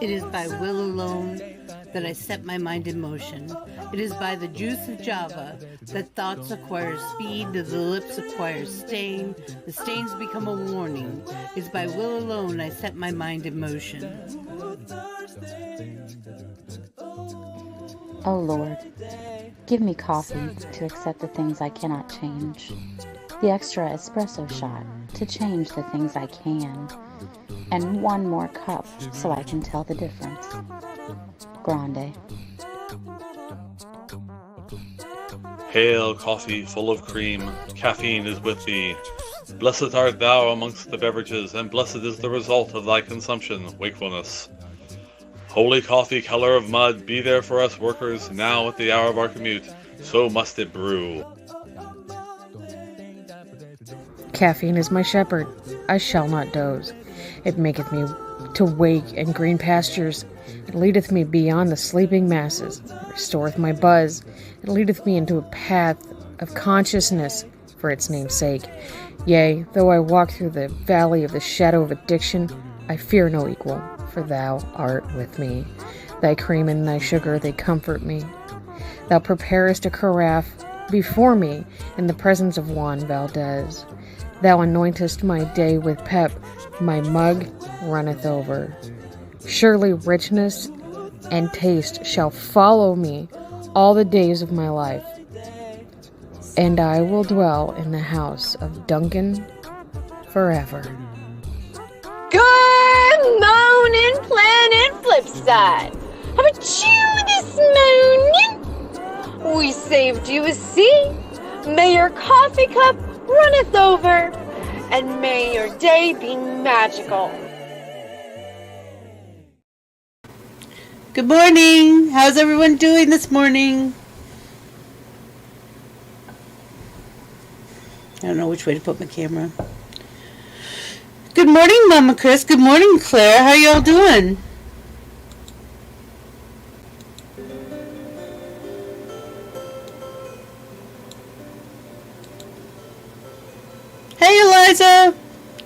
It is by will alone that I set my mind in motion. It is by the juice of Java that thoughts acquire speed, the lips acquire stain, the stains become a warning. It is by will alone I set my mind in motion. Oh Lord, give me coffee to accept the things I cannot change, the extra espresso shot to change the things I can, and one more cup so I can tell the difference. Grande. Hail, coffee full of cream, caffeine is with thee. Blessed art thou amongst the beverages, and blessed is the result of thy consumption, wakefulness. Holy coffee, color of mud, be there for us workers, now at the hour of our commute, so must it brew. Caffeine is my shepherd, I shall not doze. It maketh me to wake in green pastures. It leadeth me beyond the sleeping masses. It restoreth my buzz. It leadeth me into a path of consciousness for its name's sake. Yea, though I walk through the valley of the shadow of addiction, I fear no equal, for thou art with me. Thy cream and thy sugar, they comfort me. Thou preparest a carafe before me in the presence of Juan Valdez. Thou anointest my day with pep, my mug runneth over. Surely richness and taste shall follow me all the days of my life, and I will dwell in the house of Duncan forever. Good morning, Planet Flipside. How about you this morning? We saved you a seat. May your coffee cup runneth over, and may your day be magical. Good morning. How's everyone doing this morning? I don't know which way to put my camera. Good morning, Mama Chris. Good morning, Claire. How y'all doing? Hey, Eliza.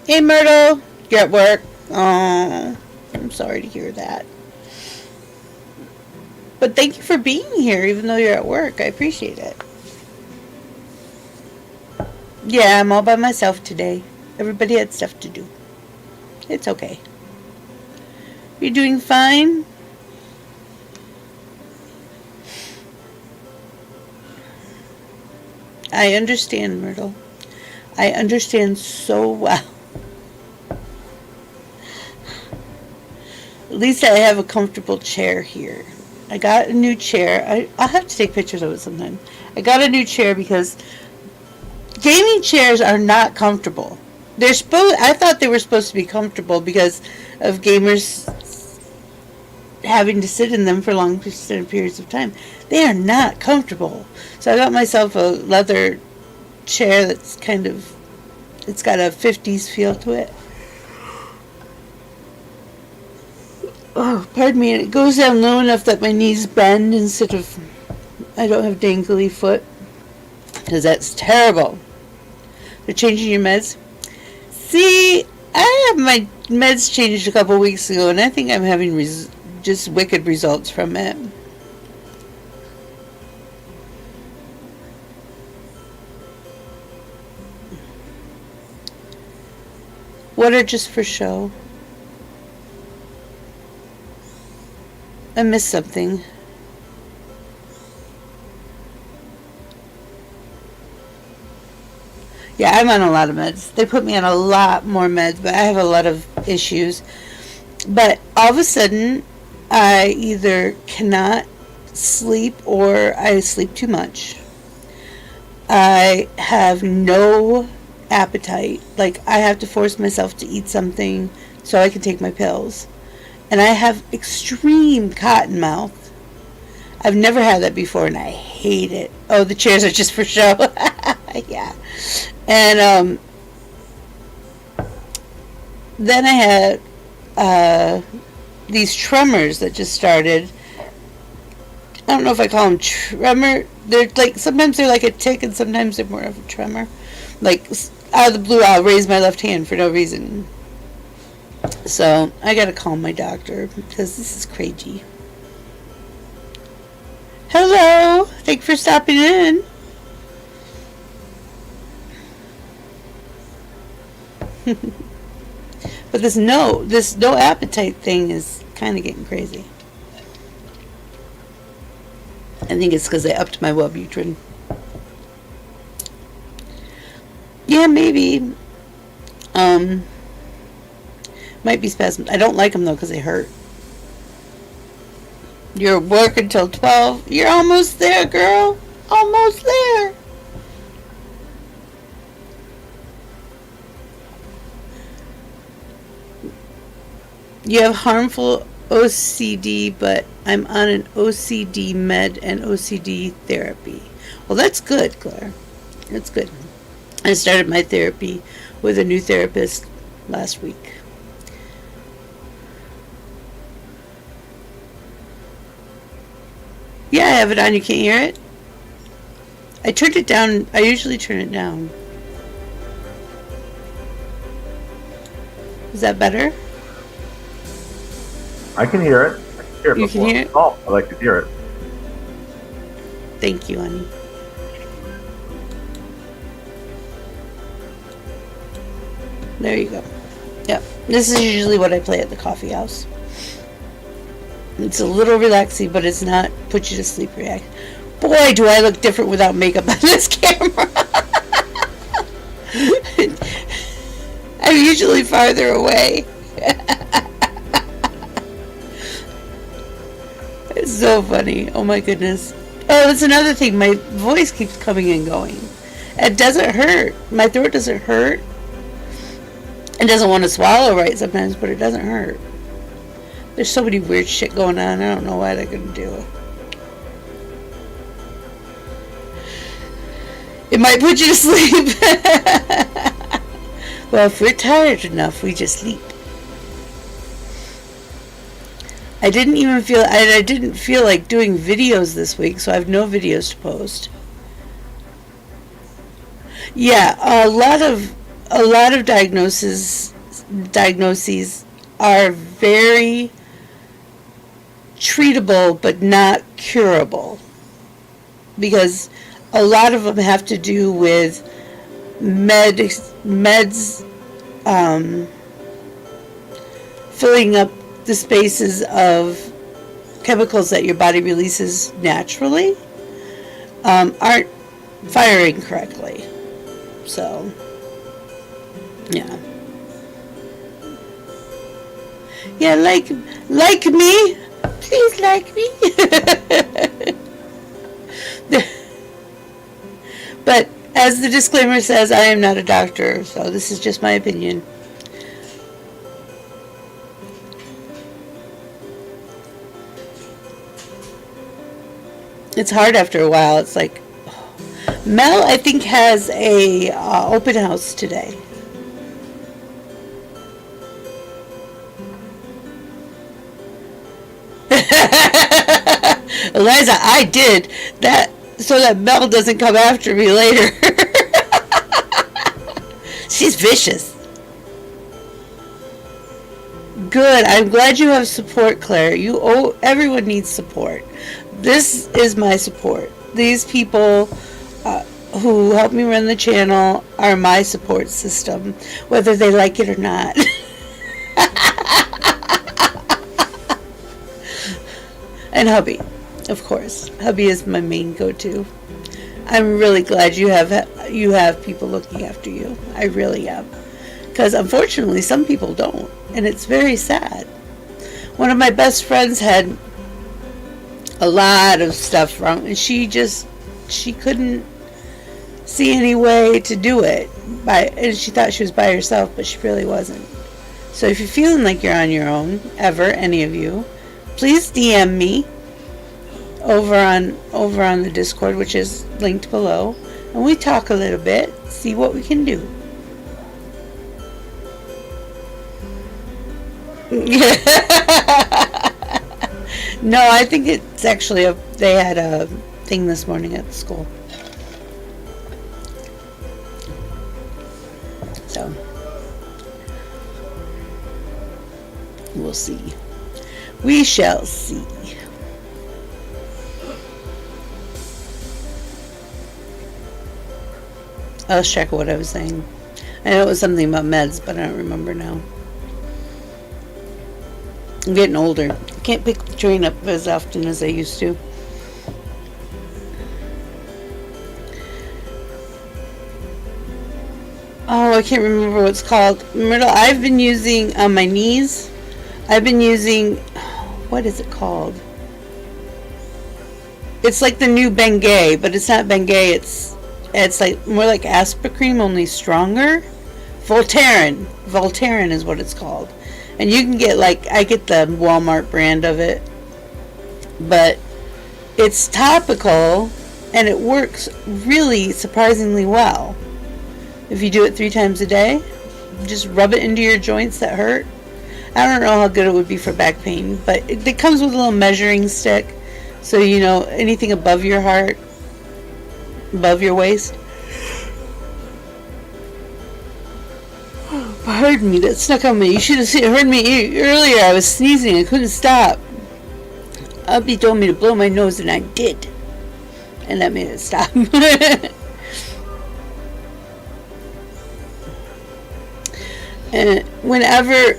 Hey, Myrtle. You're at work. Oh, I'm sorry to hear that. But thank you for being here, even though you're at work. I appreciate it. Yeah, I'm all by myself today. Everybody had stuff to do. It's okay. You're doing fine? I understand, Myrtle. I understand so well. At least I have a comfortable chair here. I got a new chair. I'll have to take pictures of it sometime. I got a new chair because gaming chairs are not comfortable. I thought they were supposed to be comfortable because of gamers having to sit in them for long periods of time. They are not comfortable. So I got myself a leather chair that's it's got a 50s feel to it. Oh, pardon me. It goes down low enough that my knees bend instead of I don't have dangly foot. Because that's terrible. They're changing your meds. See, I have my meds changed a couple weeks ago, and I think I'm having just wicked results from it. What are just for show? I missed something. Yeah, I'm on a lot of meds. They put me on a lot more meds, but I have a lot of issues. But all of a sudden, I either cannot sleep or I sleep too much. I have no appetite. Like, I have to force myself to eat something so I can take my pills. And I have extreme cotton mouth. I've never had that before, and I hate it. Oh, the chairs are just for show. Yeah. And then I had these tremors that just started. I don't know if I call them tremor. They're like, sometimes they're like a tick, and sometimes they're more of a tremor. Like, out of the blue, I'll raise my left hand for no reason. So I gotta call my doctor because this is crazy. Hello, thank you for stopping in. But this no appetite thing is kind of getting crazy. I think it's because I upped my Wellbutrin. Yeah, maybe. Might be spasms. I don't like them though because they hurt. You're working till 12. You're almost there, girl. Almost there. You have harmful OCD, but I'm on an OCD med and OCD therapy. Well, that's good, Claire. That's good. I started my therapy with a new therapist last week. Yeah, I have it on. You can't hear it? I turned it down. I usually turn it down. Is that better? I can hear it. I can hear it. You can hear it? Oh, I like to hear it. Thank you, honey. There you go. Yep. This is usually what I play at the coffee house. It's a little relaxing, but it's not put you to sleep react. Boy, do I look different without makeup on this camera. I'm usually farther away. It's so funny. Oh my goodness. Oh, that's another thing. My voice keeps coming and going. It doesn't hurt. My throat doesn't hurt. It doesn't want to swallow right sometimes, but it doesn't hurt. There's so many weird shit going on. I don't know what I can do. It might put you to sleep. Well, if we're tired enough, we just sleep. I didn't even feel I didn't feel like doing videos this week, so I have no videos to post. Yeah, a lot of diagnoses are very treatable but not curable, because a lot of them have to do with meds filling up the spaces of chemicals that your body releases naturally aren't firing correctly. So, yeah. Yeah, like me. Please like me. But as the disclaimer says, I am not a doctor, so this is just my opinion. It's hard after a while. It's like, Mel, I think, has a open house today. Eliza, I did that so that Mel doesn't come after me later. She's vicious. Good. I'm glad you have support, Claire. Everyone needs support. This is my support. These people who help me run the channel are my support system, whether they like it or not. And hubby, of course. Hubby is my main go-to. I'm really glad you have people looking after you. I really am. Because unfortunately, some people don't. And it's very sad. One of my best friends had a lot of stuff wrong, and she couldn't see any way to do it. And she thought she was by herself, but she really wasn't. So if you're feeling like you're on your own, ever, any of you, please DM me over on the Discord, which is linked below, and we talk a little bit, see what we can do. No, I think it's actually they had a thing this morning at the school. So We'll see. We shall see. I lost track of what I was saying. I know it was something about meds, but I don't remember now. I'm getting older. I can't pick the train up as often as I used to. Oh, I can't remember what it's called. Myrtle, I've been using on my knees. I've been using, what is it called? It's like the new Bengay, but it's not Bengay. It's like more like Aspercreme, only stronger. Voltaren is what it's called. And you can get I get the Walmart brand of it. But it's topical and it works really surprisingly well. If you do it 3 times a day, just rub it into your joints that hurt. I don't know how good it would be for back pain, but it comes with a little measuring stick. So you know anything above your heart, above your waist. Pardon me, that stuck on me. You should have heard me earlier. I was sneezing. I couldn't stop. Uppy told me to blow my nose, and I did. And that made it stop. And whenever,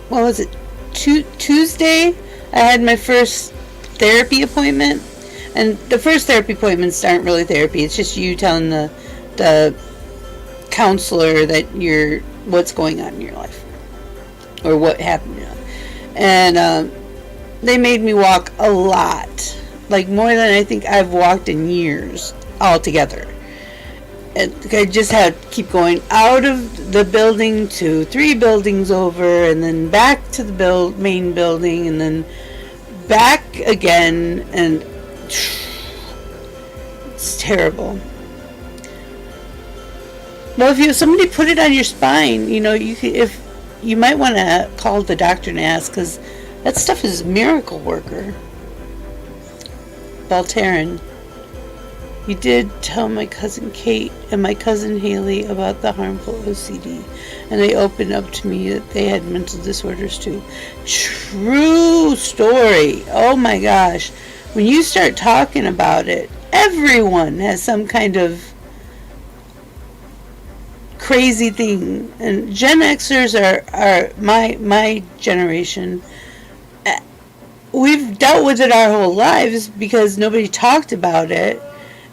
what was it, Tuesday, I had my first therapy appointment. And the first therapy appointments aren't really therapy. It's just you telling the counselor that what's going on in your life. Or what happened in your life. And they made me walk a lot. Like more than I think I've walked in years altogether. And I just had to keep going out of the building to 3 buildings over, and then back to the main building, and then back again, and it's terrible. Well, if somebody put it on your spine, you know, you might want to call the doctor and ask, because that stuff is a miracle worker. Voltaren. You did tell my cousin Kate and my cousin Haley about the harmful OCD, and they opened up to me that they had mental disorders too. True story. Oh my gosh. When you start talking about it, everyone has some kind of crazy thing. And Gen Xers are my generation. We've dealt with it our whole lives because nobody talked about it.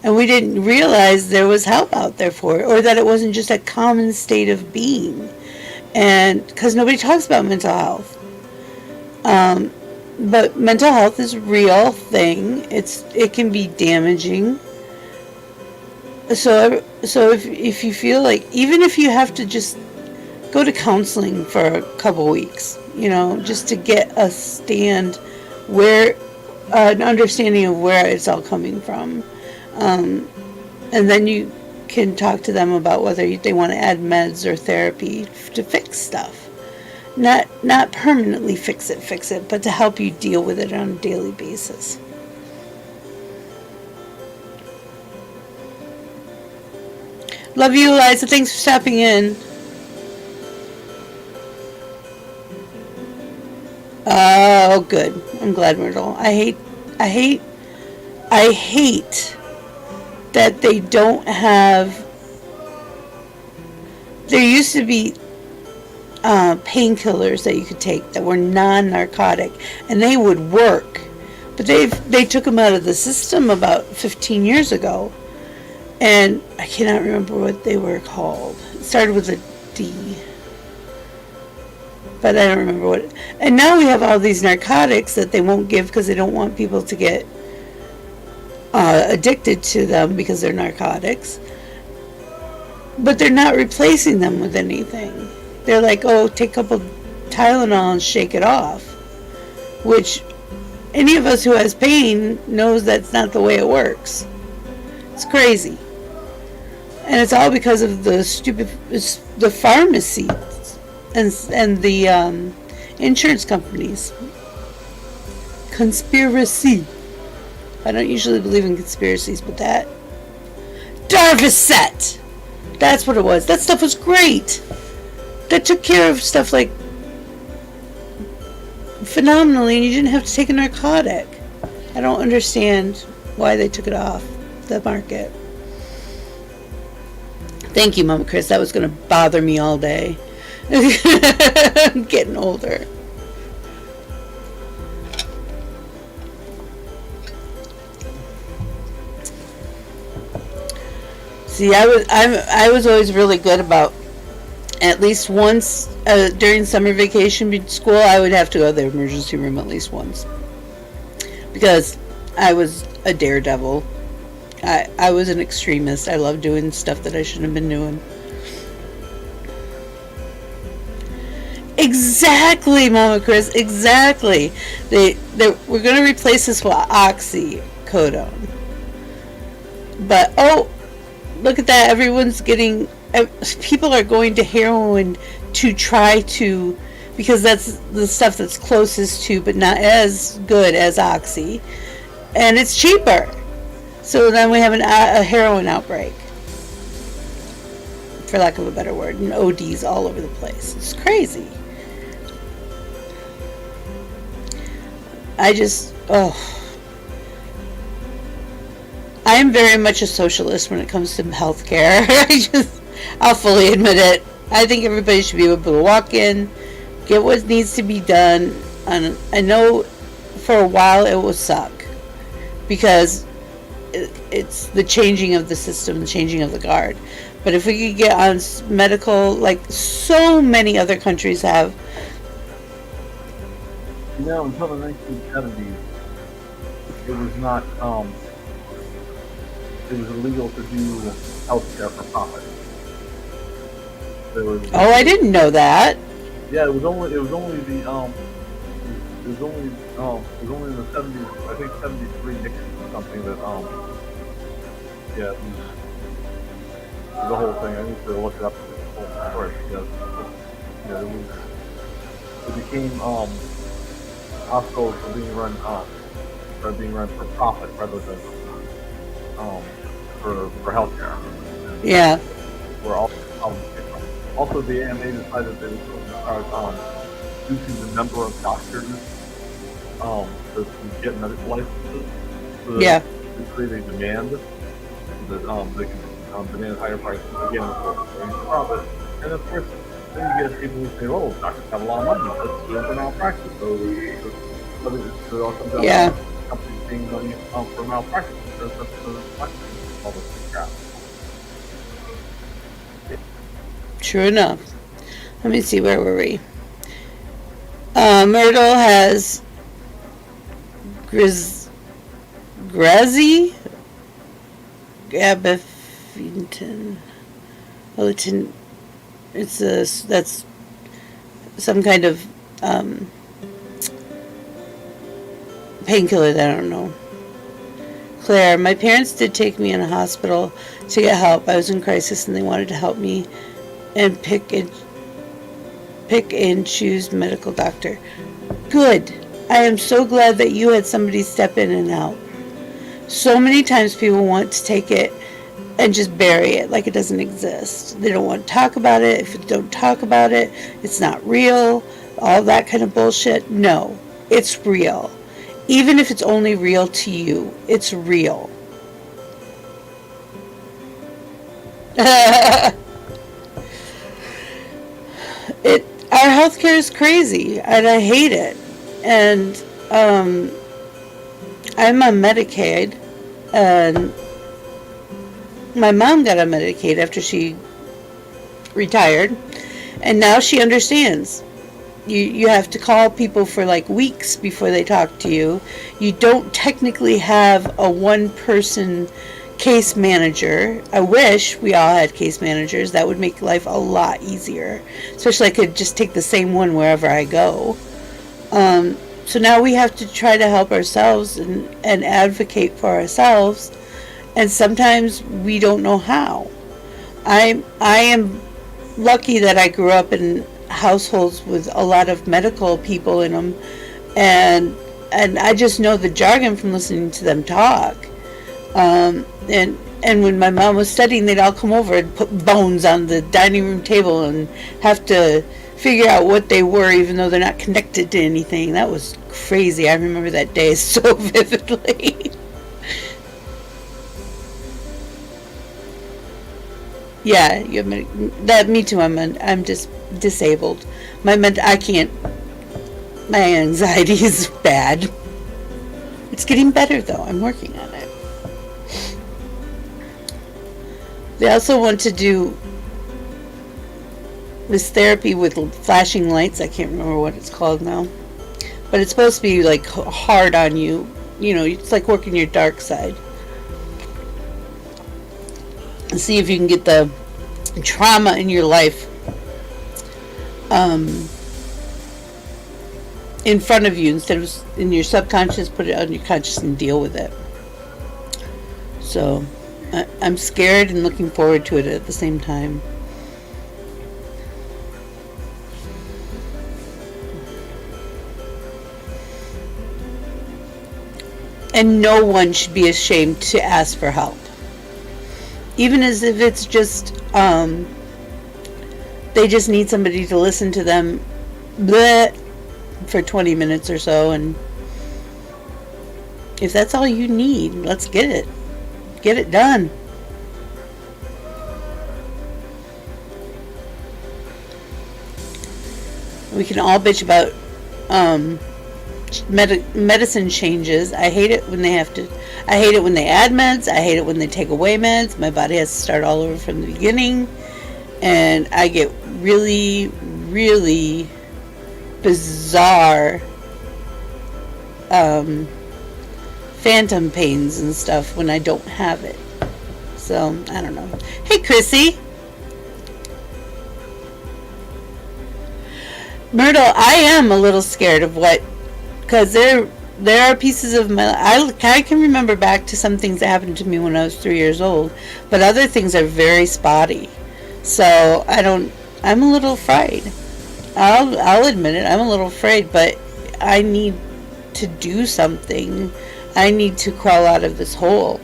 And we didn't realize there was help out there for it, or that it wasn't just a common state of being. And because nobody talks about mental health. But mental health is a real thing. It can be damaging. So if you feel like, even if you have to just go to counseling for a couple weeks, you know, just to get a an understanding of where it's all coming from. And then you can talk to them about whether they want to add meds or therapy to fix stuff. Not permanently fix it, but to help you deal with it on a daily basis. Love you, Eliza. Thanks for stopping in. Oh, good. I'm glad, Myrtle. I hate that they don't have. There used to be painkillers that you could take that were non-narcotic, and they would work, but they took them out of the system about 15 years ago, and I cannot remember what they were called. It started with a D, but I don't remember what. And now we have all these narcotics that they won't give because they don't want people to get addicted to them because they're narcotics, but they're not replacing them with anything. They're like, oh, take a couple Tylenol and shake it off, which any of us who has pain knows that's not the way it works. It's crazy, and it's all because of the pharmacies and the insurance companies. Conspiracy. I don't usually believe in conspiracies, but that Darvocet, that's what it was. That stuff was great. That took care of stuff like phenomenally, and you didn't have to take a narcotic. I don't understand why they took it off the market. Thank you, Mama Chris. That was going to bother me all day. I'm getting older. See, I was always really good about at least once during summer vacation school. I would have to go to the emergency room at least once because I was a daredevil. I was an extremist. I loved doing stuff that I shouldn't have been doing. Exactly, Mama Chris. Exactly. We're going to replace this with oxycodone. But look at that! People are going to heroin to try to, because that's the stuff that's closest to, but not as good as oxy, and it's cheaper. So then we have a heroin outbreak, for lack of a better word, and ODs all over the place. It's crazy. I am very much a socialist when it comes to healthcare. I'll fully admit it. I think everybody should be able to walk in, get what needs to be done. And I know for a while it will suck because it's the changing of the system, the changing of the guard. But if we could get on medical, like so many other countries have. Until the 1970s, it was not, it was illegal to do healthcare for profit. I didn't know that. Yeah, it was only in the 70s, I think 73 Nixon or something that, yeah, it was the whole thing. I need to look it up for the whole story because, it became, hospitals were being run for profit rather than for healthcare. Yeah. Where also the AMA decided they were going to start reducing the number of doctors to get medical licenses. So yeah. To create a demand that they can demand higher prices again for profit. And of course, then you get people who say, "Oh, doctors have a lot of money. Let's do it for malpractice." So it all comes down to companies paying money for malpractice. That's all this crap. True enough. Let me see, where were we? Myrtle has Grazi Gabapentin. That's some kind of painkiller that I don't know. Claire, my parents did take me in a hospital to get help. I was in crisis and they wanted to help me and pick and choose medical doctor. Good. I am so glad that you had somebody step in and help. So many times people want to take it and just bury it like it doesn't exist. They don't want to talk about it. If you don't talk about it, it's not real. All that kind of bullshit. No, it's real. Even if it's only real to you, it's real. Our healthcare is crazy, and I hate it. And I'm on Medicaid, and my mom got on Medicaid after she retired, and now she understands. You have to call people for like weeks before they talk to you. You don't technically have a one-person case manager. I wish we all had case managers. That would make life a lot easier. Especially I could just take the same one wherever I go. So now we have to try to help ourselves and advocate for ourselves. And sometimes we don't know how. I am lucky that I grew up in households with a lot of medical people in them, and I just know the jargon from listening to them talk. And when my mom was studying, they'd all come over and put bones on the dining room table and have to figure out what they were, even though they're not connected to anything. That was crazy. I remember that day so vividly. Yeah, me too. I'm just disabled. I can't. My anxiety is bad. It's getting better though. I'm working on it. They also want to do this therapy with flashing lights. I can't remember what it's called now, but it's supposed to be like hard on you. You know, it's like working your dark side. And see if you can get the trauma in your life in front of you instead of in your subconscious. Put it on your conscious and deal with it. So I'm scared and looking forward to it at the same time. And no one should be ashamed to ask for help. Even as if it's just, they just need somebody to listen to them for 20 minutes or so. And if that's all you need, let's get it. Get it done. We can all bitch about medicine changes. I hate it when I hate it when they add meds. I hate it when they take away meds. My body has to start all over from the beginning, and I get really, really bizarre phantom pains and stuff when I don't have it. So I don't know. Hey Chrissy. Myrtle, I am a little scared of what, because there are pieces of my, I can remember back to some things that happened to me when I was 3 years old, but other things are very spotty. So I'm a little afraid. I'll admit it, I'm a little afraid, but I need to do something. I need to crawl out of this hole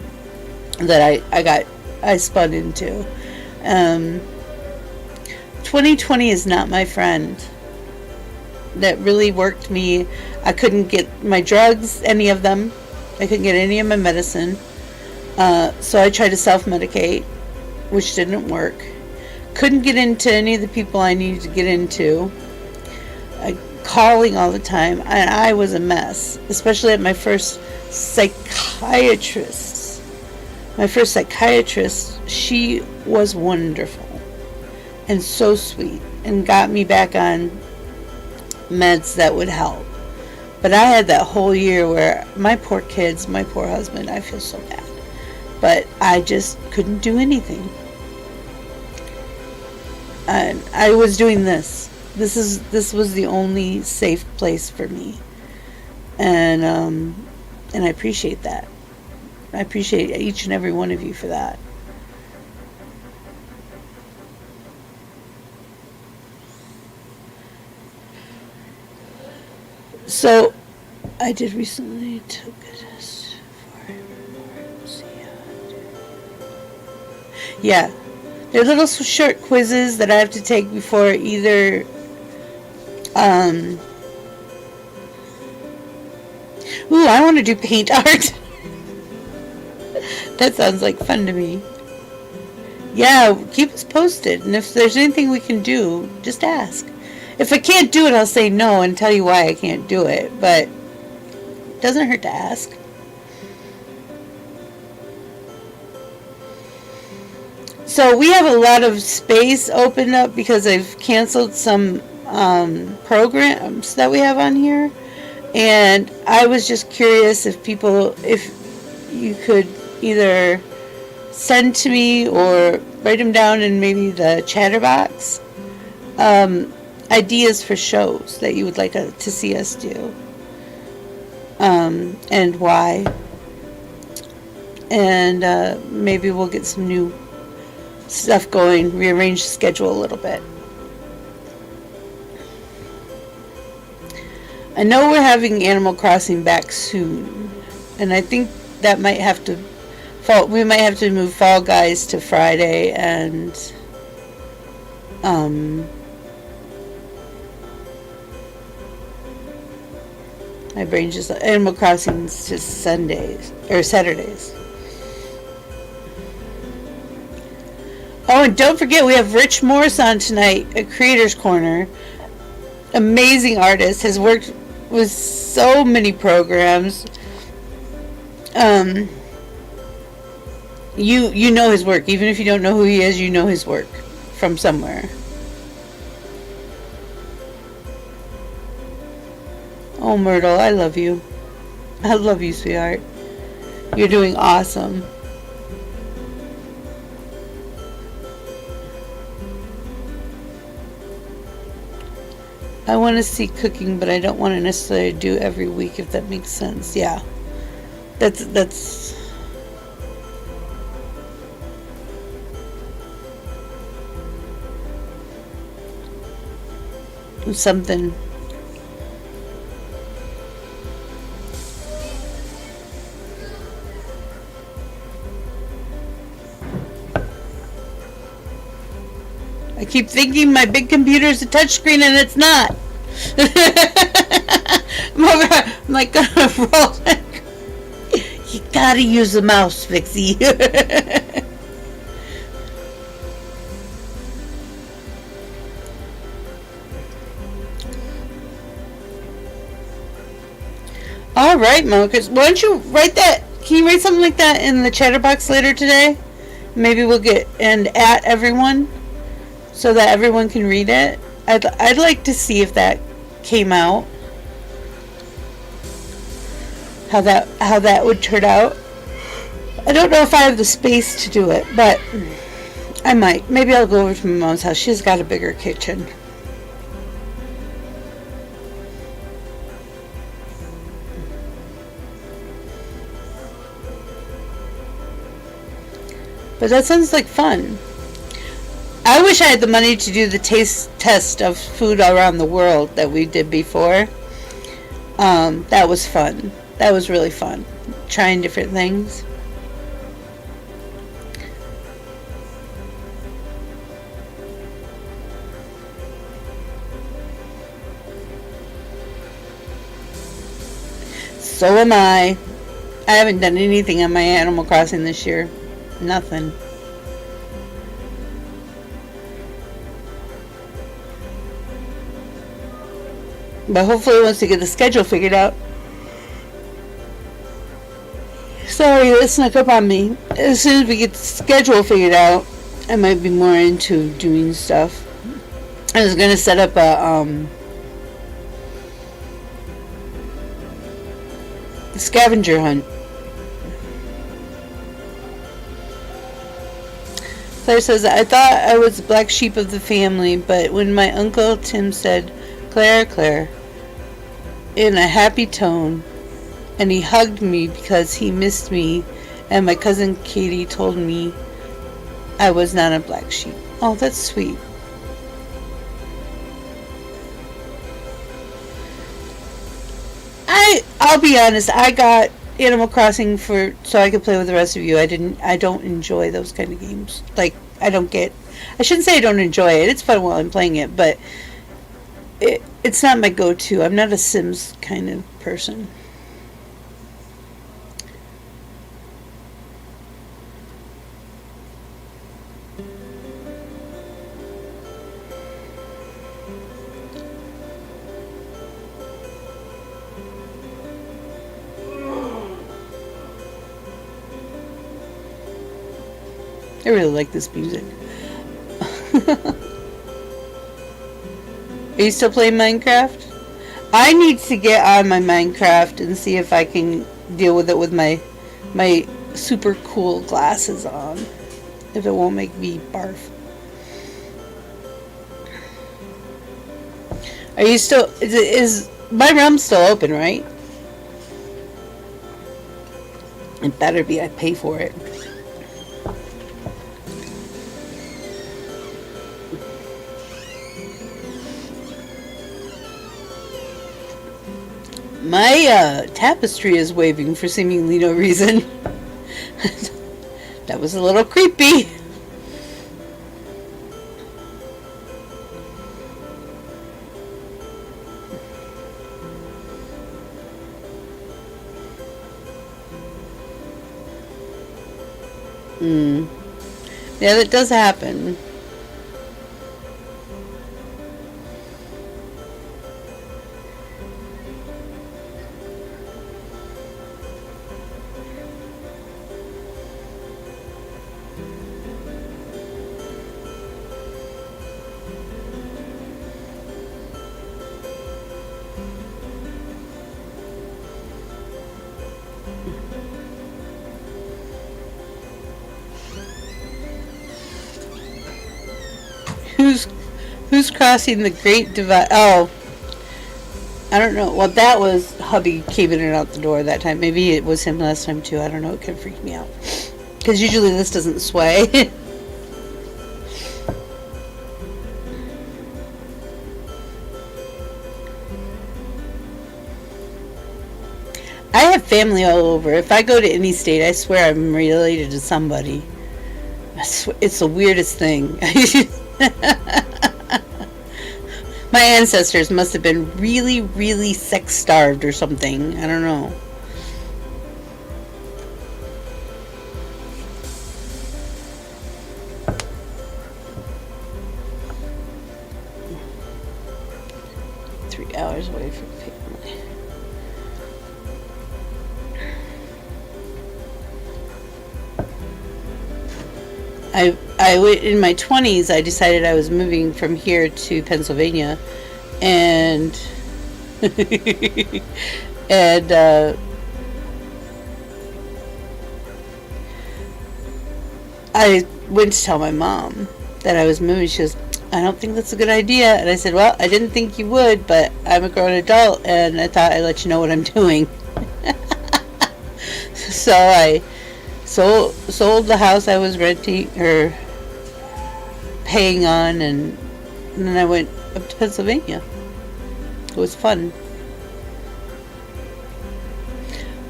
that I spun into. 2020 is not my friend. That really worked me. I couldn't get my drugs, any of them. I couldn't get any of my medicine. So I tried to self-medicate, which didn't work. Couldn't get into any of the people I needed to get into. Calling all the time. And I was a mess. Especially at my first psychiatrist. She was wonderful. And so sweet. And got me back on meds that would help. But I had that whole year where my poor kids, my poor husband, I feel so bad. But I just couldn't do anything. And I was doing this. This was the only safe place for me. And I appreciate that. I appreciate each and every one of you for that. So, I did recently took a test for yeah, they're little short quizzes that I have to take before either ooh, I want to do paint art. That sounds like fun to me. Yeah, keep us posted, and if there's anything we can do, just ask. If I can't do it, I'll say no and tell you why I can't do it, but it doesn't hurt to ask. So we have a lot of space opened up because I've canceled some programs that we have on here, and I was just curious if you could either send to me or write them down in maybe the chatterbox. Ideas for shows that you would like to see us do, and why, and maybe we'll get some new stuff going, rearrange the schedule a little bit. I know we're having Animal Crossing back soon, and I think that might have to we might have to move Fall Guys to Friday, and My brain just Animal Crossing's just Sundays or Saturdays. Oh, and don't forget we have Rich Morris on tonight at Creators Corner. Amazing artist, has worked with so many programs. You know his work, even if you don't know who he is. You know his work from somewhere. Oh, Myrtle, I love you. I love you, sweetheart. You're doing awesome. I want to see cooking, but I don't want to necessarily do every week, if that makes sense. Yeah. That's something. I keep thinking my big computer is a touchscreen and it's not. I'm like gonna roll it. You gotta use the mouse, Vixie. All right, Mochas. Why don't you write that? Can you write something like that in the chatterbox later today? Maybe we'll get and at everyone so that everyone can read it. I'd like to see if that came out. How that would turn out. I don't know if I have the space to do it, but I might. Maybe I'll go over to my mom's house. She's got a bigger kitchen. But that sounds like fun. I wish I had the money to do the taste test of food around the world that we did before. That was fun. That was really fun. Trying different things. So am I. I haven't done anything on my Animal Crossing this year. Nothing. But hopefully once we get the schedule figured out. Sorry, that snuck up on me. As soon as we get the schedule figured out, I might be more into doing stuff. I was gonna set up a scavenger hunt. Claire says, I thought I was the black sheep of the family, but when my Uncle Tim said, Claire, in a happy tone, and he hugged me because he missed me, and my cousin Katie told me I was not a black sheep. Oh, that's sweet. I'll be honest, I got Animal Crossing so I could play with the rest of you. I don't enjoy those kind of games. Like, I shouldn't say I don't enjoy it. It's fun while I'm playing it, but it's not my go-to. I'm not a Sims kind of person. I really like this music. Are you still playing Minecraft? I need to get on my Minecraft and see if I can deal with it with my super cool glasses on. If it won't make me barf. Are you still... Is my room still open, right? It better be. I pay for it. My tapestry is waving for seemingly no reason. That was a little creepy. Mm. Yeah, that does happen. Who's crossing the Great Divide? Oh, I don't know. Well, that was hubby came in and out the door that time. Maybe it was him last time too. I don't know. It kind of freaked me out because usually this doesn't sway. I have family all over. If I go to any state, I swear I'm related to somebody. It's the weirdest thing. My ancestors must have been really, really sex starved or something. I don't know. Three hours away from family. I went in my 20s. I decided I was moving from here to Pennsylvania, and and I went to tell my mom that I was moving. She goes, "I don't think that's a good idea." And I said, "Well, I didn't think you would, but I'm a grown adult, and I thought I'd let you know what I'm doing." So I sold the house I was renting or paying on, and then I went up to Pennsylvania. It was fun.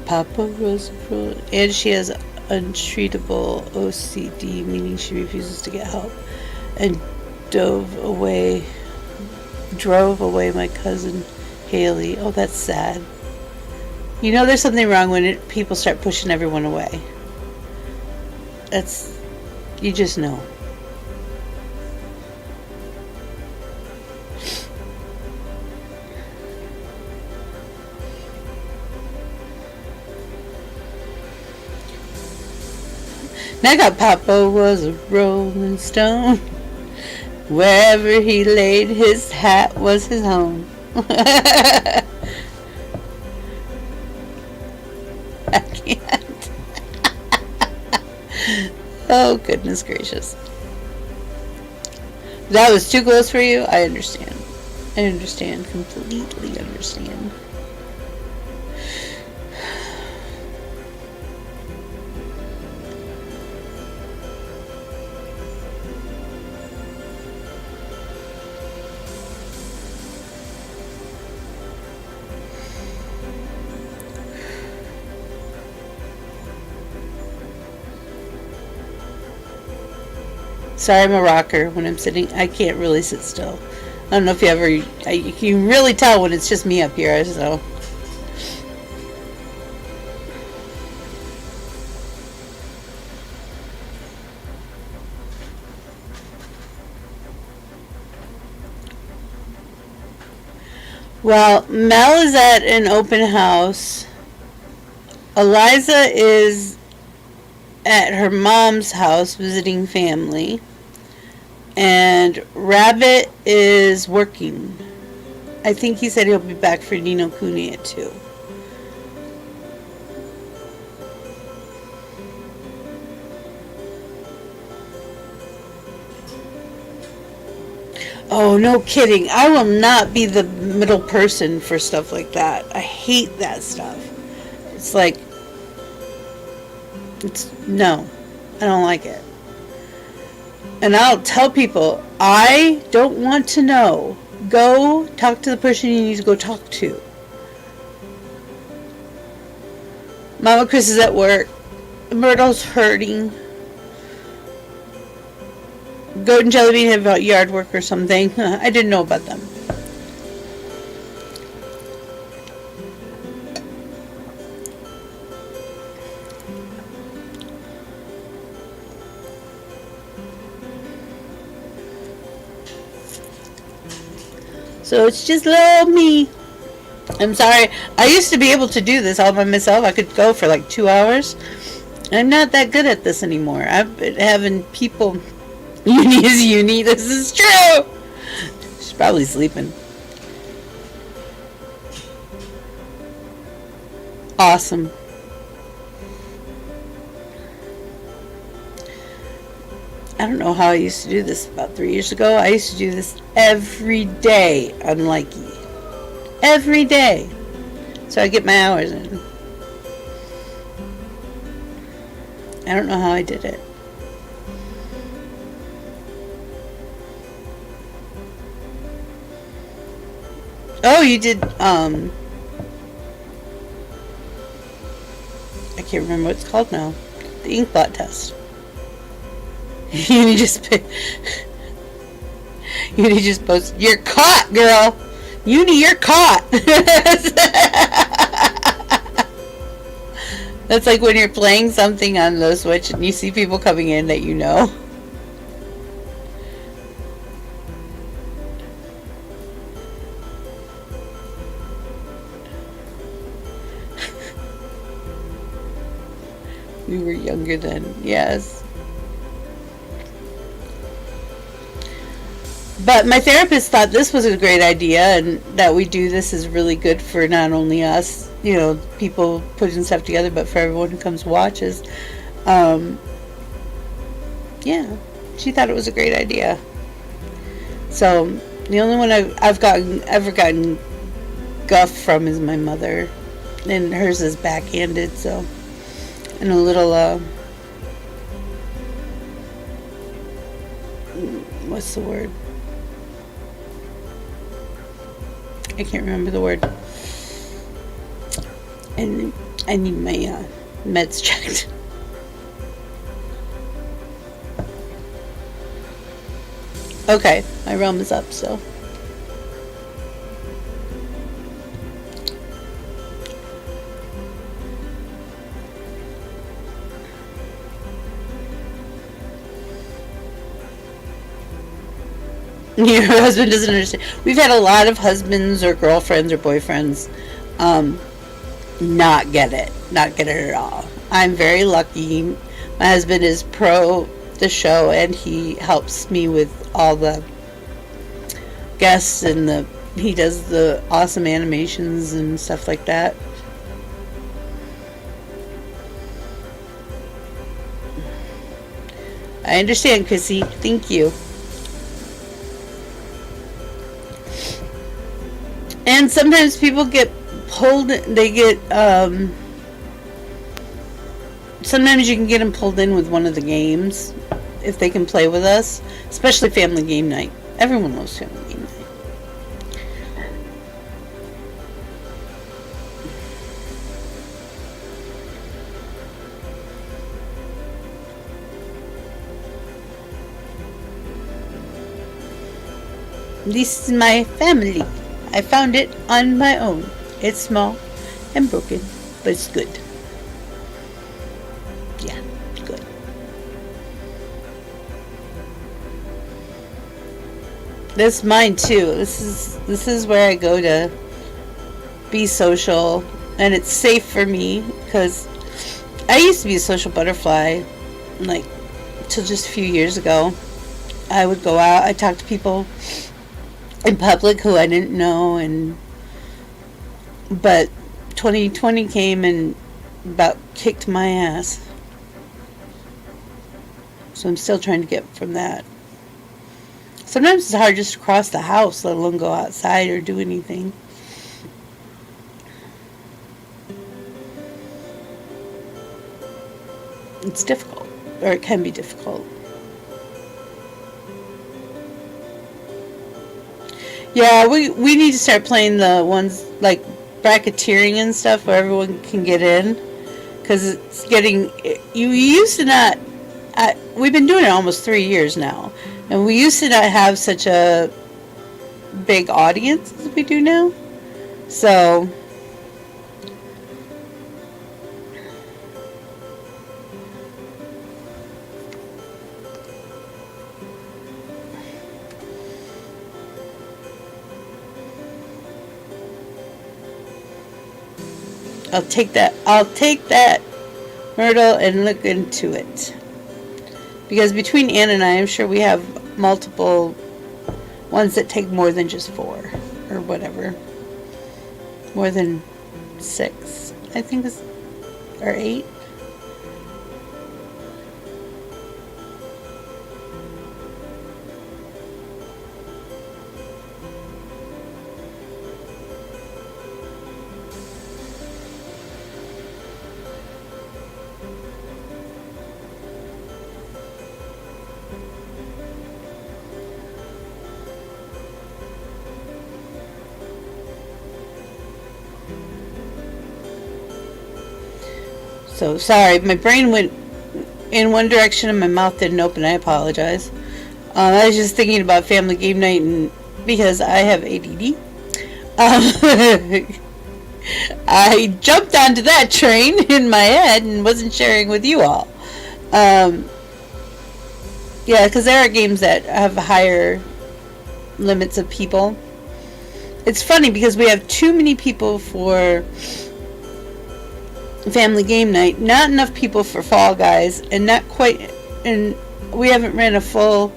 Papa Roosevelt, and she has untreatable OCD, meaning she refuses to get help, and drove away my cousin Haley. Oh, that's sad. You know there's something wrong when people start pushing everyone away. You just know. And I got Papa was a rolling stone. Wherever he laid his hat was his home. I can't. Oh, goodness gracious. That was too close for you? I understand. I understand. Completely understand. Sorry, I'm a rocker. When I'm sitting, I can't really sit still. I don't know if you can really tell when it's just me up here, so. Well, Mel is at an open house. Eliza is at her mom's house visiting family. And Rabbit is working. I think he said he'll be back for Nino Cooney at 2. Oh, no kidding. I will not be the middle person for stuff like that. I hate that stuff. It's like, no, I don't like it. And I'll tell people, I don't want to know. Go talk to the person you need to go talk to. Mama Chris is at work. Myrtle's hurting. Goat and Jellybean have about yard work or something. I didn't know about them. So it's just little me. I'm sorry. I used to be able to do this all by myself. I could go for like 2 hours. I'm not that good at this anymore. I've been having people. Uni is uni. This is true. She's probably sleeping. Awesome. I don't know how I used to do this about 3 years ago. I used to do this every day on Likey. Every day. So I get my hours in. I don't know how I did it. Oh, you did, I can't remember what it's called now. The Inkblot test. You just posted, you're caught, girl. Uni, you're caught. That's like when you're playing something on the Switch and you see people coming in that you know. We were younger then, yes. But my therapist thought this was a great idea, and that we do this is really good for not only us, you know, people putting stuff together, but for everyone who comes watches. Yeah, she thought it was a great idea. So the only one I've ever gotten guff from is my mother, and hers is backhanded. So, and a little what's the word? I can't remember the word. And I need my meds checked. Okay, my realm is up, so. Your husband doesn't understand. We've had a lot of husbands or girlfriends or boyfriends not get it at all. I'm very lucky. My husband is pro the show, and he helps me with all the guests, and he does the awesome animations and stuff like that. I understand, Chrissy. Thank you. And sometimes people get pulled, sometimes you can get them pulled in with one of the games if they can play with us, especially family game night. Everyone loves family game night. This is my family. I found it on my own. It's small and broken, but it's good. Yeah, good. This is mine too. This is where I go to be social, and it's safe for me because I used to be a social butterfly, like till just a few years ago. I would go out. I talk to people in public who I didn't know, but 2020 came and about kicked my ass. So I'm still trying to get from that. Sometimes it's hard just to cross the house, let alone go outside or do anything. It's difficult, or it can be difficult. Yeah, we need to start playing the ones like bracketeering and stuff where everyone can get in, because it's getting, you used to not, we've been doing it almost 3 years now, and we used to not have such a big audience as we do now. So I'll take that. I'll take that, Myrtle, and look into it. Because between Ann and I'm sure we have multiple ones that take more than just 4 or whatever. More than 6, I think, or 8. So, sorry, my brain went in one direction and my mouth didn't open. I apologize. I was just thinking about family game night, and because I have ADD, I jumped onto that train in my head and wasn't sharing with you all. Yeah, because there are games that have higher limits of people. It's funny because we have too many people for family game night, not enough people for Fall Guys, and not quite, and we haven't ran a full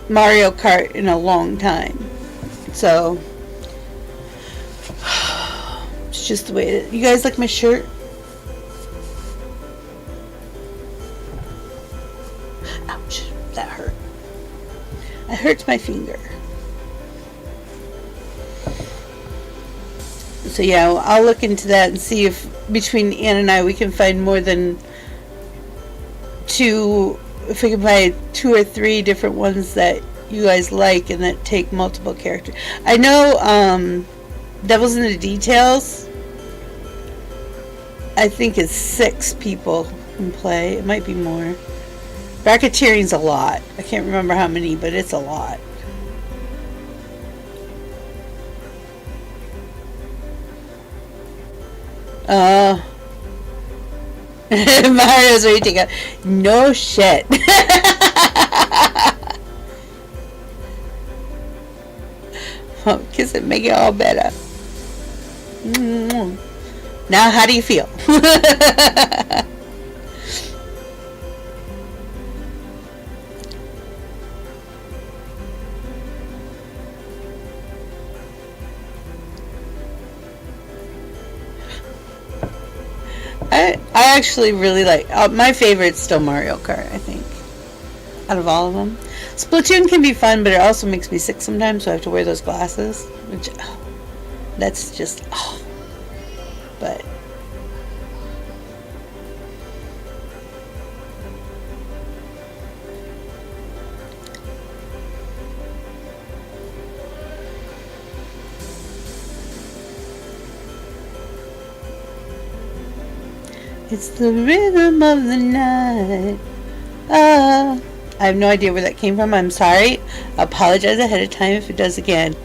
Mario Kart in a long time. So it's just the way it is. You guys like my shirt? Ouch, that hurt. It hurts my finger. So yeah, I'll look into that and see if between Ann and I we can find more than 2, if we can find 2 or 3 different ones that you guys like and that take multiple characters. I know Devil's in the Details, I think it's 6 people can play. It might be more. Racketeering's a lot. I can't remember how many, but it's a lot. Mario's ready to take out. No shit. Well, kiss it, make it all better. Now, how do you feel? I actually really like, my favorite's still Mario Kart, I think, out of all of them. Splatoon can be fun, but it also makes me sick sometimes, so I have to wear those glasses, which, that's just, but it's the rhythm of the night. I have no idea where that came from. I'm sorry. I apologize ahead of time if it does again.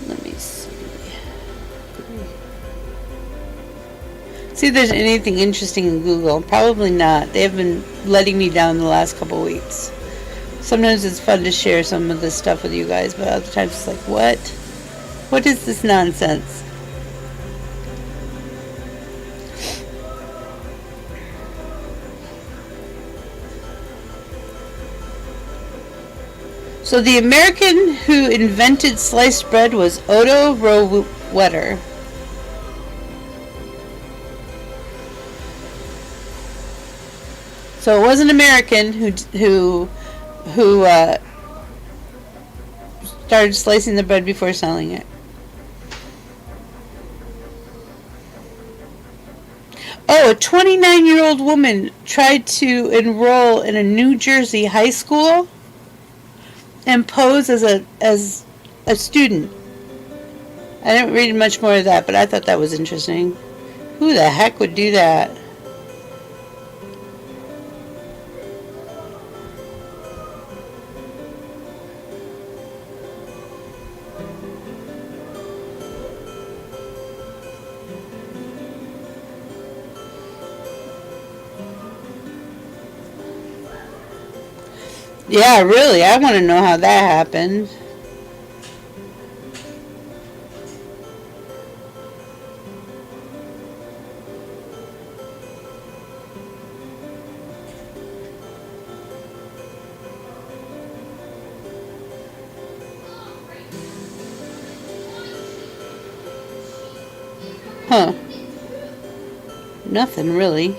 Let me see. See if there's anything interesting in Google. Probably not. They have been letting me down the last couple weeks. Sometimes it's fun to share some of this stuff with you guys, but other times it's like, what? What is this nonsense? So the American who invented sliced bread was Otto Rohwetter. So it was an American who started slicing the bread before selling it. Oh, a 29-year-old woman tried to enroll in a New Jersey high school and pose as a student. I didn't read much more of that, but I thought that was interesting. Who the heck would do that? Yeah, really. I want to know how that happened. Huh. Nothing really.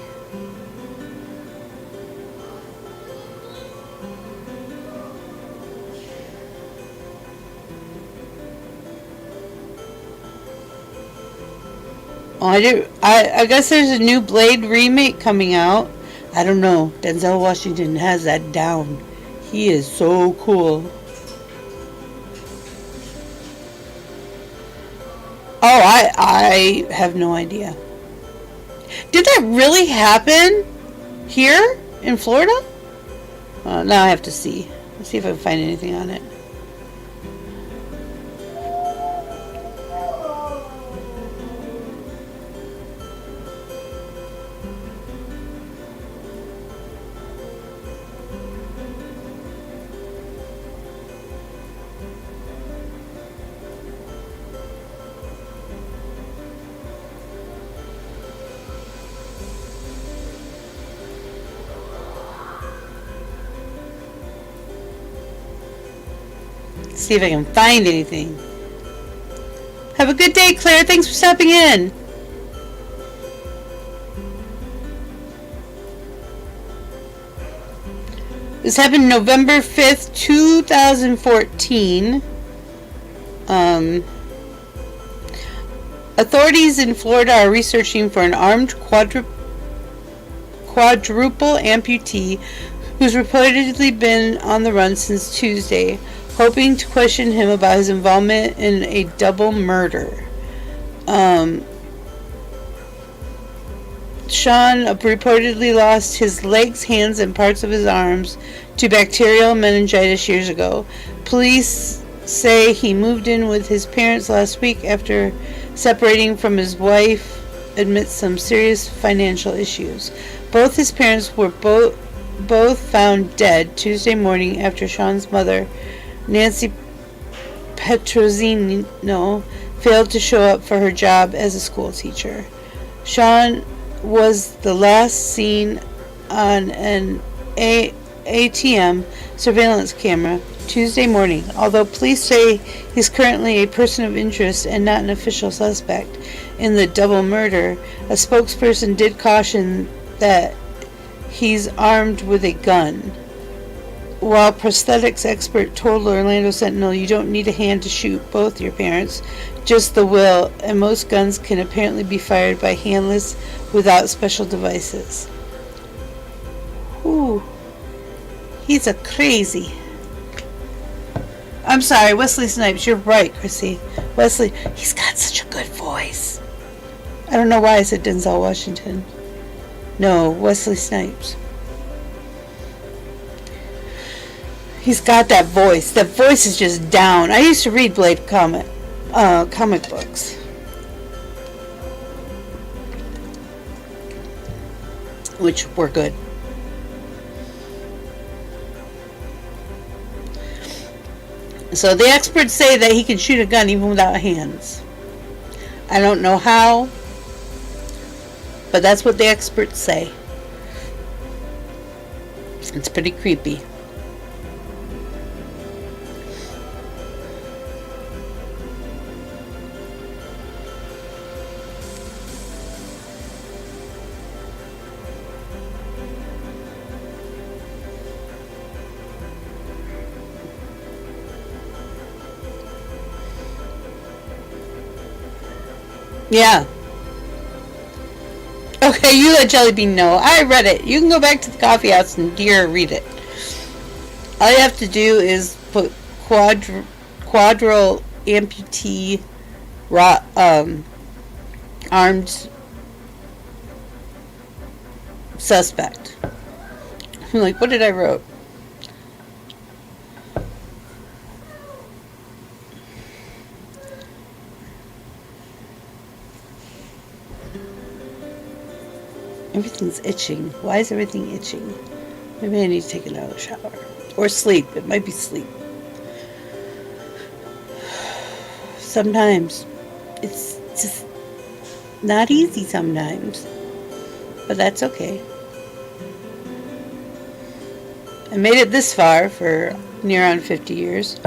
Oh, I guess there's a new Blade remake coming out. I don't know. Denzel Washington has that down. He is so cool. Oh, I have no idea. Did that really happen here in Florida? Now I have to see. Let's see if I can find anything on it. See if I can find anything. Have a good day, Claire. Thanks for stopping in. This happened November 5th, 2014. Authorities in Florida are researching for an armed quadruple amputee who's reportedly been on the run since Tuesday, hoping to question him about his involvement in a double murder. Sean reportedly lost his legs, hands, and parts of his arms to bacterial meningitis years ago. Police say he moved in with his parents last week after separating from his wife amidst some serious financial issues. Both his parents were both found dead Tuesday morning after Sean's mother, Nancy Petrosino, failed to show up for her job as a school teacher. Sean was the last seen on an ATM surveillance camera Tuesday morning, although police say he's currently a person of interest and not an official suspect in the double murder. A spokesperson did caution that he's armed with a gun. While prosthetics expert told Orlando Sentinel, "You don't need a hand to shoot both your parents, just the will, and most guns can apparently be fired by handless without special devices." Ooh. He's a crazy. I'm sorry, Wesley Snipes, you're right, Chrissy. Wesley, he's got such a good voice. I don't know why I said Denzel Washington. No, Wesley Snipes. He's got that voice. That voice is just down. I used to read Blade comic books. Which were good. So the experts say that he can shoot a gun even without hands. I don't know how, but that's what the experts say. It's pretty creepy. Yeah. Okay, you let Jellybean know. I read it. You can go back to the Coffeehouse and read it. All you have to do is put quadral amputee armed suspect. I'm like, what did I wrote? Everything's itching. Why is everything itching? Maybe I need to take another shower. Or sleep. It might be sleep. Sometimes. It's just not easy sometimes. But that's okay. I made it this far for near on 50 years.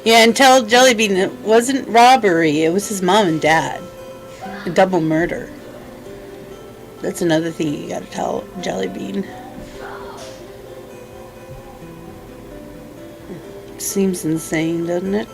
Yeah, and tell Jellybean it wasn't robbery. It was his mom and dad. A double murder. That's another thing you gotta tell Jellybean. Seems insane, doesn't it?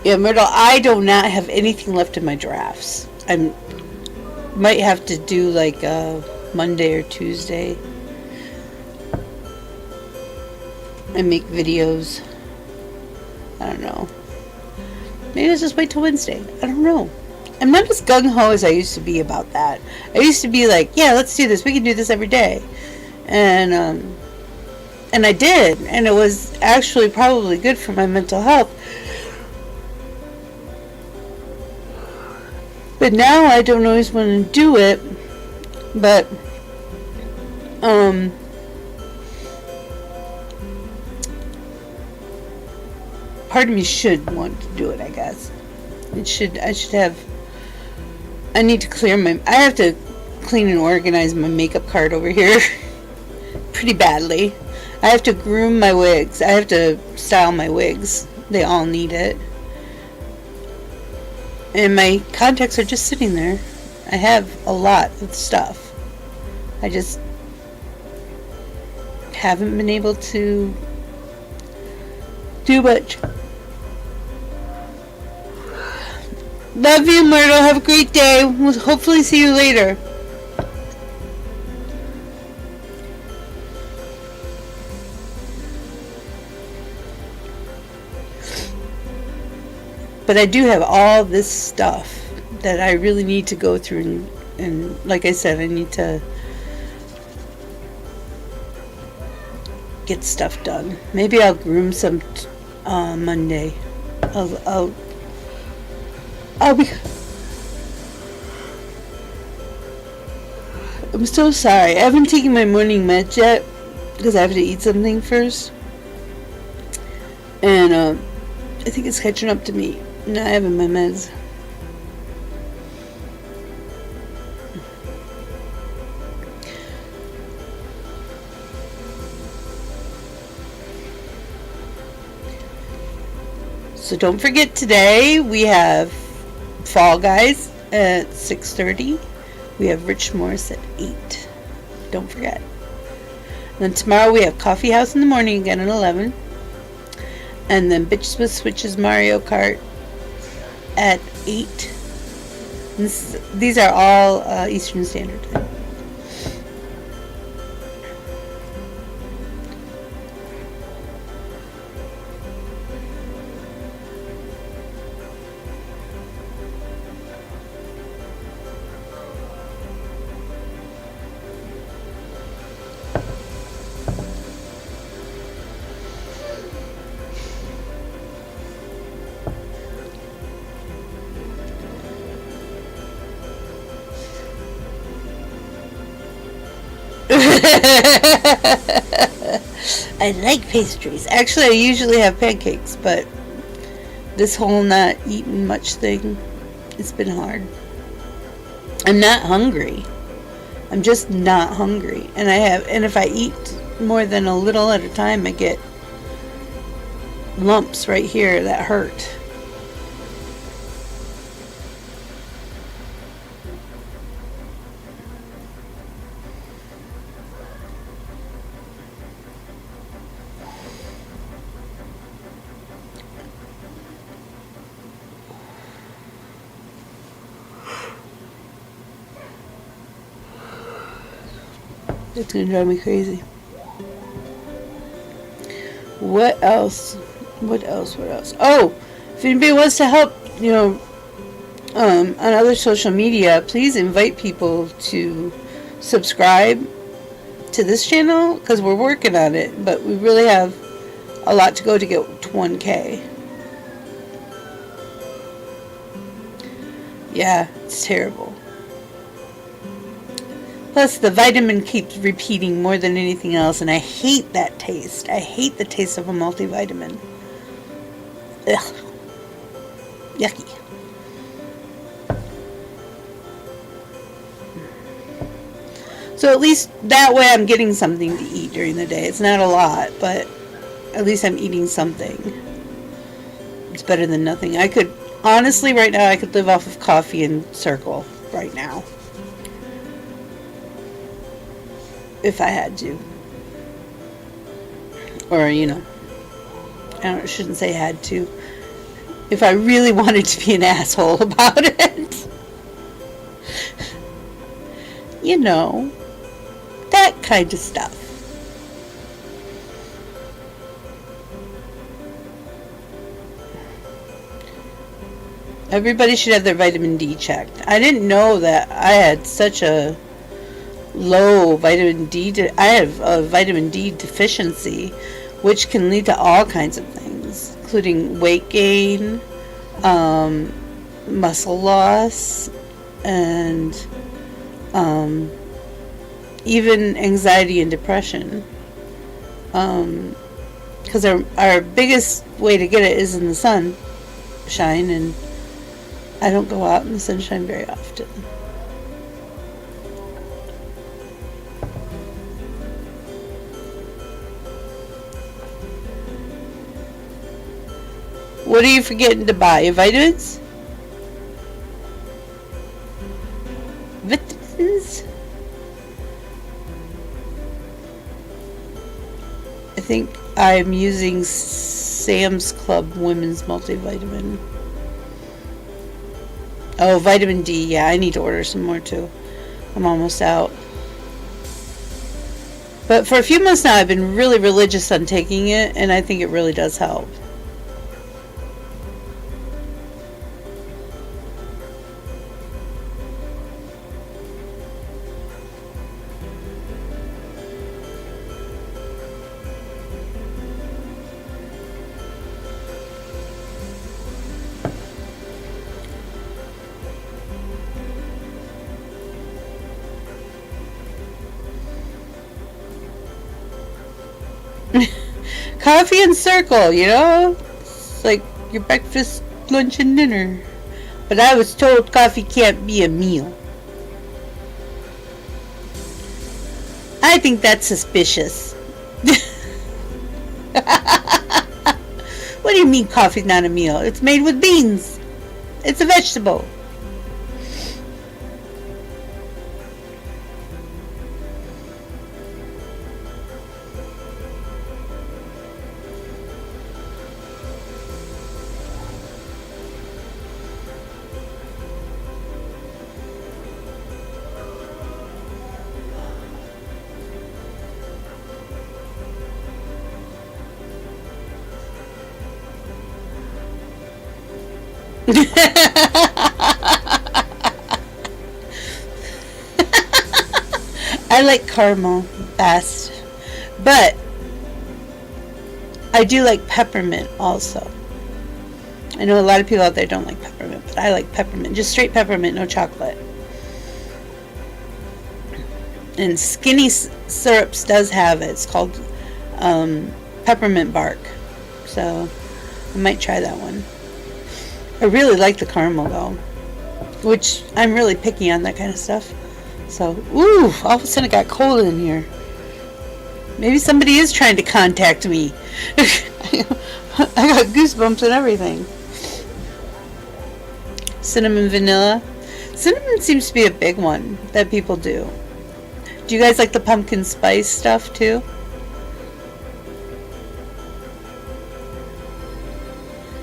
Yeah, Myrtle, I do not have anything left in my drafts. I might have to do like Monday or Tuesday and make videos. I don't know. Maybe I'll just wait till Wednesday. I don't know. I'm not as gung-ho as I used to be about that. I used to be like, yeah, let's do this. We can do this every day. And I did. And it was actually probably good for my mental health. But now I don't always want to do it. But, part of me should want to do it, I guess. I should have, I need to clear my, I have to clean and organize my makeup cart over here pretty badly. I have to groom my wigs. I have to style my wigs. They all need it. And my contacts are just sitting there. I have a lot of stuff. I just haven't been able to do much. Love you, Myrtle. Have a great day. We'll hopefully see you later. But I do have all this stuff that I really need to go through, and like I said, I need to get stuff done. Maybe I'll groom some Monday. I'll be. I'm so sorry. I haven't taken my morning meds yet because I have to eat something first, and I think it's catching up to me. Not having my meds. So don't forget, today we have Fall Guys at 6:30. We have Rich Morris at 8. Don't forget. And then tomorrow we have Coffeehouse in the morning again at 11. And then Bitches with Switches Mario Kart at 8. These are all Eastern Standard Time. I like pastries. Actually, I usually have pancakes, but this whole not eating much thing, it's been hard. I'm not hungry. I'm just not hungry. And if I eat more than a little at a time, I get lumps right here that hurt. It's gonna drive me crazy. What else? What else? Oh, if anybody wants to help, on other social media, please invite people to subscribe to this channel, because we're working on it, but we really have a lot to go to get to 1K. Yeah, it's terrible. Plus, the vitamin keeps repeating more than anything else, and I hate that taste. I hate the taste of a multivitamin. Ugh. Yucky. So at least that way I'm getting something to eat during the day. It's not a lot, but at least I'm eating something. It's better than nothing. Honestly, right now, I could live off of coffee and Circle right now. If I had to. Or, I shouldn't say had to. If I really wanted to be an asshole about it. That kind of stuff. Everybody should have their vitamin D checked. I didn't know that I had such a low vitamin D. I have a vitamin D deficiency, which can lead to all kinds of things, including weight gain, muscle loss, and even anxiety and depression. Because our biggest way to get it is in the sunshine, and I don't go out in the sunshine very often. What are you forgetting to buy? Your vitamins? Vitamins? I think I'm using Sam's Club Women's Multivitamin. Oh, vitamin D. Yeah, I need to order some more too. I'm almost out. But for a few months now, I've been really religious on taking it, and I think it really does help. Coffee and Circle, it's like your breakfast, lunch, and dinner. But I was told coffee can't be a meal. I think that's suspicious. What do you mean coffee's not a meal? It's made with beans. It's a vegetable. I like caramel best, but I do like peppermint also. I know a lot of people out there don't like peppermint, but I like peppermint, just straight peppermint, no chocolate. And Skinny Syrups does have it. It's called peppermint bark, so I might try that one. I really like the caramel though, which I'm really picky on that kind of stuff. So, ooh, all of a sudden it got cold in here. Maybe somebody is trying to contact me. I got goosebumps and everything. Cinnamon vanilla. Cinnamon seems to be a big one that people do. Do you guys like the pumpkin spice stuff too?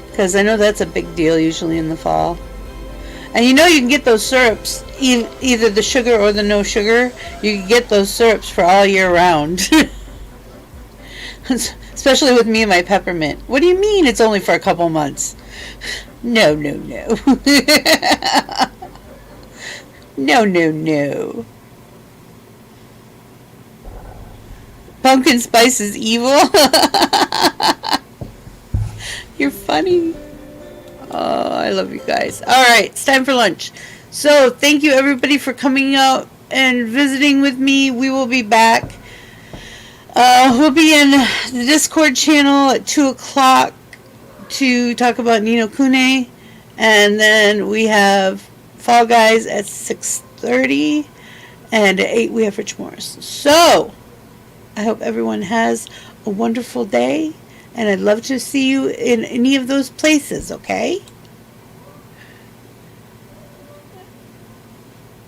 Because I know that's a big deal usually in the fall. And you know you can get those syrups, either the sugar or the no sugar. You can get those syrups for all year round. Especially with me and my peppermint. What do you mean it's only for a couple months? No, no, no. No, no, no. Pumpkin spice is evil? You're funny. Oh, I love you guys. Alright, it's time for lunch. So, thank you everybody for coming out and visiting with me. We will be back. We'll be in the Discord channel at 2 o'clock to talk about Ni no Kuni. And then we have Fall Guys at 6:30. And at 8 we have Rich Morris. So, I hope everyone has a wonderful day. And I'd love to see you in any of those places, okay?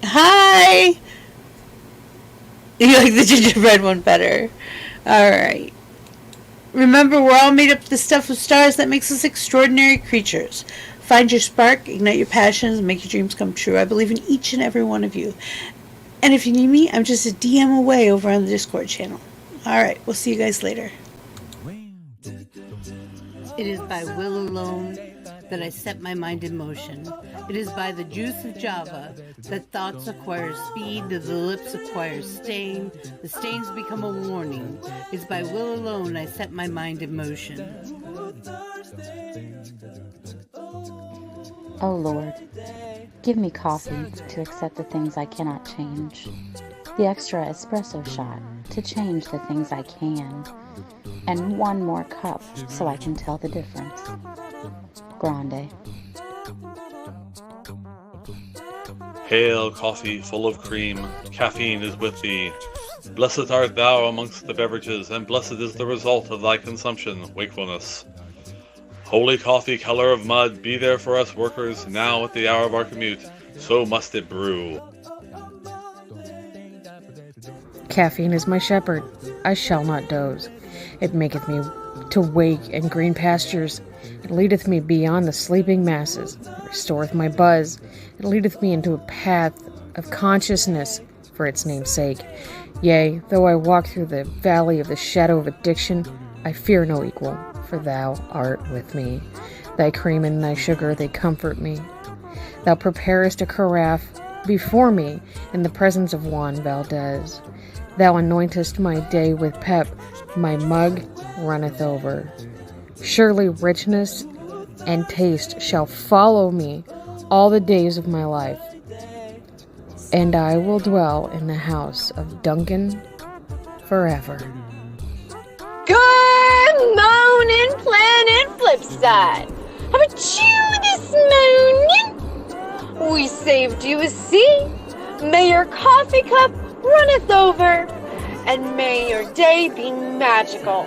Hi! You like the gingerbread one better. Alright. Remember, we're all made up of the stuff of stars that makes us extraordinary creatures. Find your spark, ignite your passions, and make your dreams come true. I believe in each and every one of you. And if you need me, I'm just a DM away over on the Discord channel. Alright, we'll see you guys later. It is by will alone that I set my mind in motion. It is by the juice of Java that thoughts acquire speed, the lips acquire stain, the stains become a warning. It's by will alone I set my mind in motion. Oh Lord, give me coffee to accept the things I cannot change. The extra espresso shot to change the things I can. And one more cup so I can tell the difference. Grande. Hail, coffee full of cream, caffeine is with thee. Blessed art thou amongst the beverages, and blessed is the result of thy consumption, wakefulness. Holy coffee, color of mud, be there for us workers, now at the hour of our commute, so must it brew. Caffeine is my shepherd, I shall not doze. It maketh me to wake in green pastures. It leadeth me beyond the sleeping masses. It restoreth my buzz. It leadeth me into a path of consciousness for its name's sake. Yea, though I walk through the valley of the shadow of addiction, I fear no equal, for thou art with me. Thy cream and thy sugar, they comfort me. Thou preparest a carafe before me in the presence of Juan Valdez. Thou anointest my day with pep, my mug runneth over. Surely richness and taste shall follow me all the days of my life, and I will dwell in the house of Duncan forever. Good morning, Planet Flipside. How about you this morning? We saved you a seat. May your coffee cup runneth over, and may your day be magical.